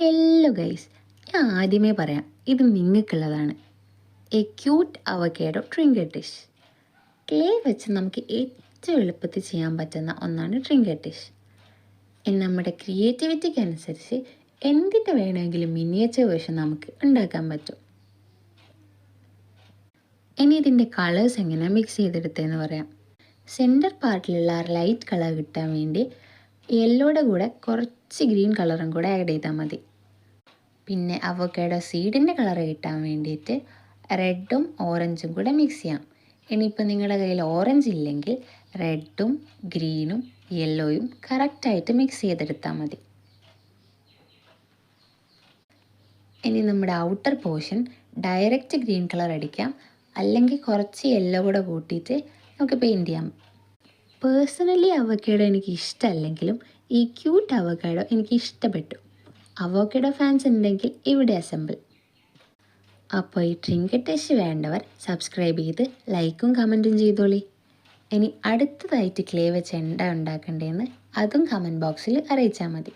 Hello guys, ഞാൻ ആദ്യമേ പറയാം, ഇത് നിങ്ങൾക്കുള്ളതാണ്. A cute avocado trinket dish. Clay വെച്ച് നമുക്ക് ഏറ്റവും എളുപ്പത്തിൽ ചെയ്യാൻ പറ്റുന്ന ഒന്നാണ് ട്രിങ്കറ്റ് ഡിഷ്. നമ്മുടെ ക്രിയേറ്റിവിറ്റിക്ക് അനുസരിച്ച് എന്തിൻ്റെ വേണമെങ്കിലും മിനിയേച്ചർ വേർഷൻ നമുക്ക് ഉണ്ടാക്കാൻ പറ്റും. ഇനി ഇതിൻ്റെ കളേഴ്സ് എങ്ങനെ മിക്സ് ചെയ്തെടുത്തതെന്ന് പറയാം. സെൻറ്റർ പാർട്ടിലുള്ള ലൈറ്റ് കളർ കിട്ടാൻ വേണ്ടി യെല്ലോയുടെ കൂടെ കുറച്ച് ഗ്രീൻ കളറും കൂടെ ആഡ് ചെയ്താൽ മതി. പിന്നെ അവോക്കാഡോ സീഡിൻ്റെ കളർ കിട്ടാൻ വേണ്ടിയിട്ട് റെഡും ഓറഞ്ചും കൂടെ മിക്സ് ചെയ്യാം. ഇനിയിപ്പോൾ നിങ്ങളുടെ കയ്യിൽ ഓറഞ്ച് ഇല്ലെങ്കിൽ റെഡും ഗ്രീനും യെല്ലോയും കറക്റ്റായിട്ട് മിക്സ് ചെയ്തെടുത്താൽ മതി. ഇനി നമ്മുടെ outer portion direct green colour അടിക്കാം, അല്ലെങ്കിൽ കുറച്ച് യെല്ലോ കൂടെ കൂട്ടിയിട്ട് നമുക്ക് പെയിൻറ്റ് ചെയ്യാം. പേഴ്സണലി അവോക്കാഡോ എനിക്ക് ഇഷ്ടമല്ലെങ്കിലും ഈ ക്യൂട്ട് അവോക്കാഡോ എനിക്ക് ഇഷ്ടപ്പെട്ടു. അവോക്കാഡോ ഫാൻസ് ഉണ്ടെങ്കിൽ ഇവിടെ അസംബിൾ. അപ്പോൾ ഈ ട്രിങ്കറ്റ് ഡിഷ് വേണ്ടവർ സബ്സ്ക്രൈബ് ചെയ്ത് ലൈക്കും കമൻറ്റും ചെയ്തോളി. ഇനി അടുത്തതായിട്ട് ക്ലേ വെച്ച് എന്താ ഉണ്ടാക്കേണ്ടതെന്ന് അതും കമൻറ്റ് ബോക്സിൽ അറിയിച്ചാൽ മതി.